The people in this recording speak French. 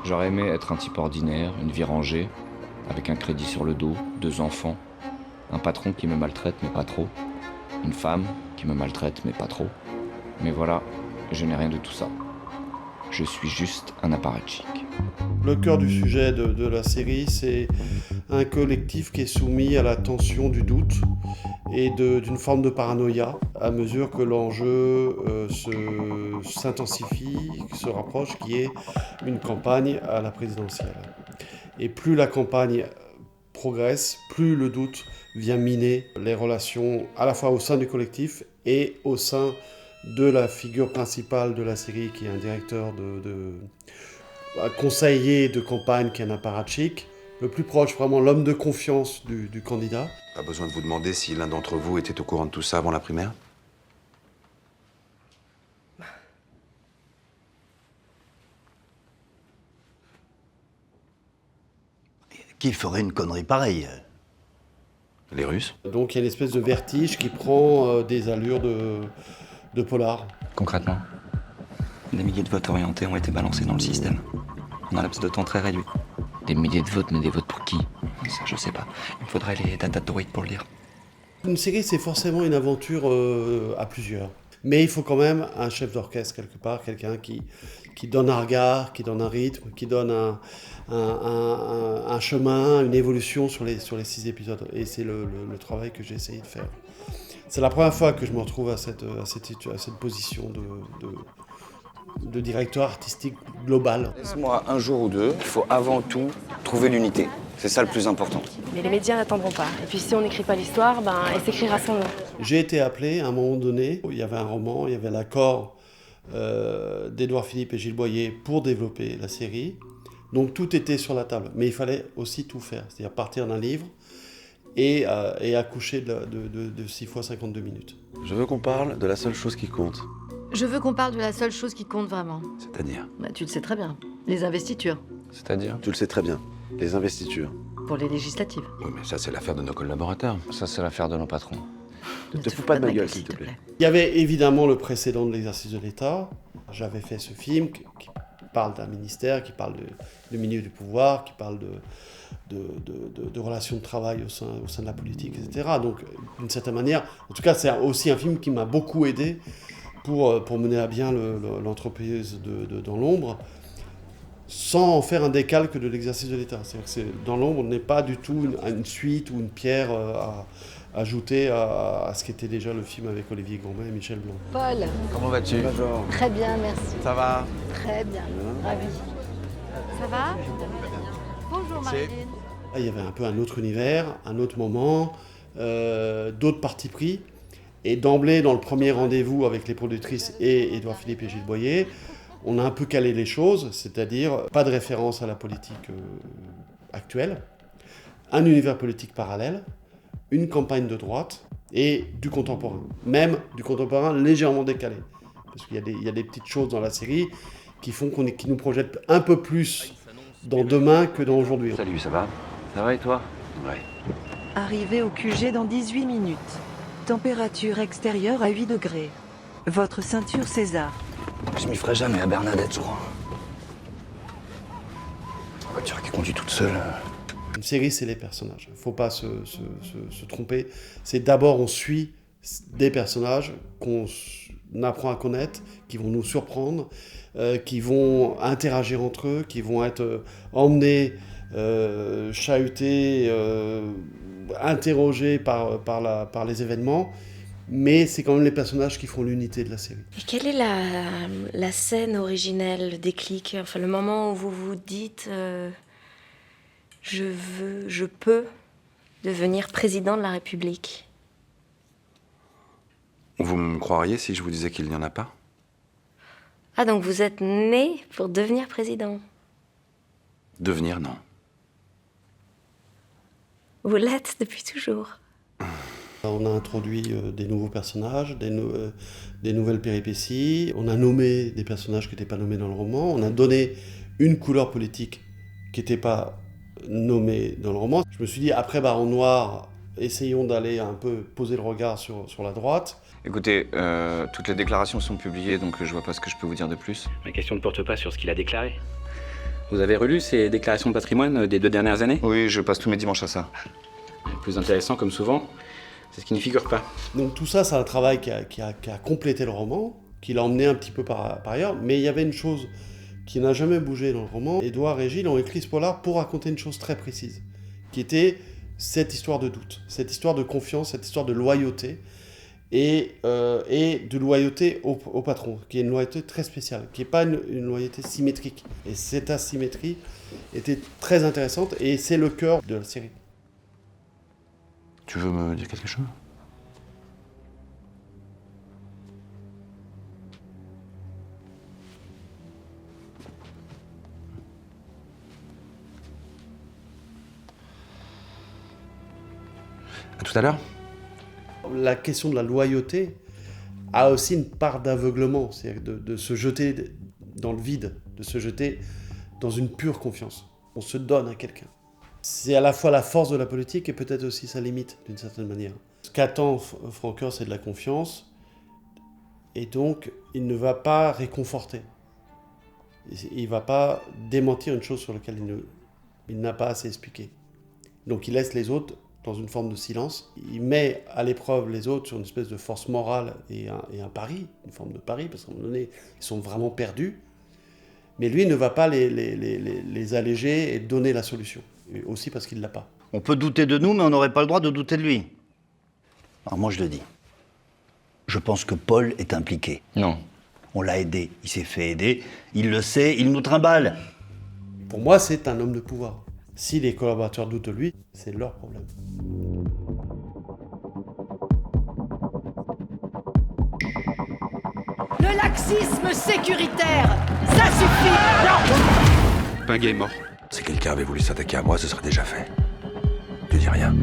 J'aurais aimé être un type ordinaire, une vie rangée, avec un crédit sur le dos, 2 enfants, un patron qui me maltraite mais pas trop, une femme qui me maltraite mais pas trop. Mais voilà, je n'ai rien de tout ça. Je suis juste un apparatchik. Le cœur du sujet de la série, c'est un collectif qui est soumis à la tension du doute et d'une forme de paranoïa à mesure que l'enjeu s'intensifie, se rapproche, qui est une campagne à la présidentielle. Et plus la campagne progresse, plus le doute vient miner les relations à la fois au sein du collectif et au sein de la figure principale de la série, qui est un directeur un conseiller de campagne, qui est un apparatchik, le plus proche, vraiment l'homme de confiance du candidat. Pas besoin de vous demander si l'un d'entre vous était au courant de tout ça avant la primaire? Qui ferait une connerie pareille? Les Russes? Donc il y a une espèce de vertige qui prend des allures de polar. Concrètement, des milliers de votes orientés ont été balancés dans le système, en un laps de temps très réduit. Des milliers de votes, mais des votes pour qui? Ça, je sais pas. Il me faudrait les data droïdes pour le dire. Une série, c'est forcément une aventure à plusieurs. Mais il faut quand même un chef d'orchestre quelque part, quelqu'un qui donne un regard, qui donne un rythme, qui donne un chemin, une évolution sur les 6 épisodes. Et c'est le travail que j'ai essayé de faire. C'est la première fois que je me retrouve à cette position de directeur artistique global. Laisse-moi un jour ou deux, il faut avant tout trouver l'unité. C'est ça le plus important. Mais les médias n'attendront pas. Et puis si on n'écrit pas l'histoire, elle s'écrira sans nous. J'ai été appelé à un moment donné, il y avait un roman, il y avait l'accord d'Édouard Philippe et Gilles Boyer pour développer la série. Donc tout était sur la table. Mais il fallait aussi tout faire, c'est-à-dire partir d'un livre et accoucher de 6 fois 52 minutes. Je veux qu'on parle de la seule chose qui compte. Je veux qu'on parle de la seule chose qui compte vraiment. C'est-à-dire? Tu le sais très bien. Les investitures. C'est-à-dire? Tu le sais très bien. Les investitures. Pour les législatives. Oui, mais ça, c'est l'affaire de nos collaborateurs. Ça, c'est l'affaire de nos patrons. Ne te fous pas de ma gueule, s'il te plaît. Il y avait évidemment le précédent de l'exercice de l'État. J'avais fait ce film qui parle d'un ministère, qui parle du milieu du pouvoir, qui parle de relations de travail au sein de la politique, etc. Donc, d'une certaine manière, en tout cas, c'est aussi un film qui m'a beaucoup aidé pour mener à bien l'entreprise dans l'ombre, sans en faire un décalque de l'exercice de l'État. C'est-à-dire que Dans l'ombre n'est pas du tout une suite ou une pierre à ajouter à ce qu'était déjà le film avec Olivier Gourmet et Michel Blanc. Paul. Comment vas-tu? Très bien, merci. Ça va? Très bien. Ravi. Ça va? Bonjour Marilyn. Là, il y avait un peu un autre univers, un autre moment, d'autres partis pris. Et d'emblée, dans le premier rendez-vous avec les productrices et Édouard Philippe et Gilles Boyer, on a un peu calé les choses, c'est-à-dire pas de référence à la politique actuelle, un univers politique parallèle, une campagne de droite et du contemporain. Même du contemporain légèrement décalé. Parce qu'il y a des petites choses dans la série qui font qui nous projettent un peu plus dans demain que dans aujourd'hui. Salut, ça va? Ça va et toi? Ouais. Arrivez au QG dans 18 minutes. Température extérieure à 8 degrés. Votre ceinture César. Je m'y ferai jamais à Bernadette, je crois. La voiture qui conduit toute seule. Une série, c'est les personnages. Il ne faut pas se tromper. C'est d'abord, on suit des personnages qu'on apprend à connaître, qui vont nous surprendre, qui vont interagir entre eux, qui vont être emmenés, chahutés, interrogés par les événements. Mais c'est quand même les personnages qui font l'unité de la série. Et quelle est la scène originelle, le déclic, enfin le moment où vous vous dites je peux devenir président de la République? Vous me croiriez si je vous disais qu'il n'y en a pas? Ah, donc vous êtes né pour devenir président? Devenir, non. Vous l'êtes depuis toujours? On a introduit des nouveaux personnages, des nouvelles péripéties. On a nommé des personnages qui n'étaient pas nommés dans le roman. On a donné une couleur politique qui n'était pas nommée dans le roman. Je me suis dit, après Baron Noir, essayons d'aller un peu poser le regard sur la droite. Écoutez, toutes les déclarations sont publiées, donc je vois pas ce que je peux vous dire de plus. Ma question ne porte pas sur ce qu'il a déclaré. Vous avez relu ces déclarations de patrimoine des 2 dernières années? Oui, je passe tous mes dimanches à ça. Le plus intéressant, comme souvent, c'est ce qui ne figure pas. Donc tout ça, c'est un travail qui a complété le roman, qui l'a emmené un petit peu par ailleurs, mais il y avait une chose qui n'a jamais bougé dans le roman. Édouard et Gilles ont écrit ce polar pour raconter une chose très précise, qui était cette histoire de doute, cette histoire de confiance, cette histoire de loyauté, et de loyauté au patron, qui est une loyauté très spéciale, qui n'est pas une loyauté symétrique. Et cette asymétrie était très intéressante, et c'est le cœur de la série. Tu veux me dire quelque chose? À tout à l'heure. La question de la loyauté a aussi une part d'aveuglement, c'est-à-dire de se jeter dans le vide, de se jeter dans une pure confiance. On se donne à quelqu'un. C'est à la fois la force de la politique et peut-être aussi sa limite, d'une certaine manière. Ce qu'attend Francoeur, c'est de la confiance, et donc il ne va pas réconforter. Il ne va pas démentir une chose sur laquelle il n'a pas assez expliqué. Donc il laisse les autres dans une forme de silence. Il met à l'épreuve les autres sur une espèce de force morale et un pari, une forme de pari, parce qu'à un moment donné, ils sont vraiment perdus. Mais lui ne va pas les alléger et donner la solution. Et aussi parce qu'il ne l'a pas. On peut douter de nous, mais on n'aurait pas le droit de douter de lui. Alors moi, je le dis. Je pense que Paul est impliqué. Non. On l'a aidé, il s'est fait aider, il le sait, il nous trimballe. Pour moi, c'est un homme de pouvoir. Si les collaborateurs doutent de lui, c'est leur problème. Le laxisme sécuritaire, ça suffit! Non! Pinguet est mort. Si quelqu'un avait voulu s'attaquer à moi, ce serait déjà fait. Ne dis rien.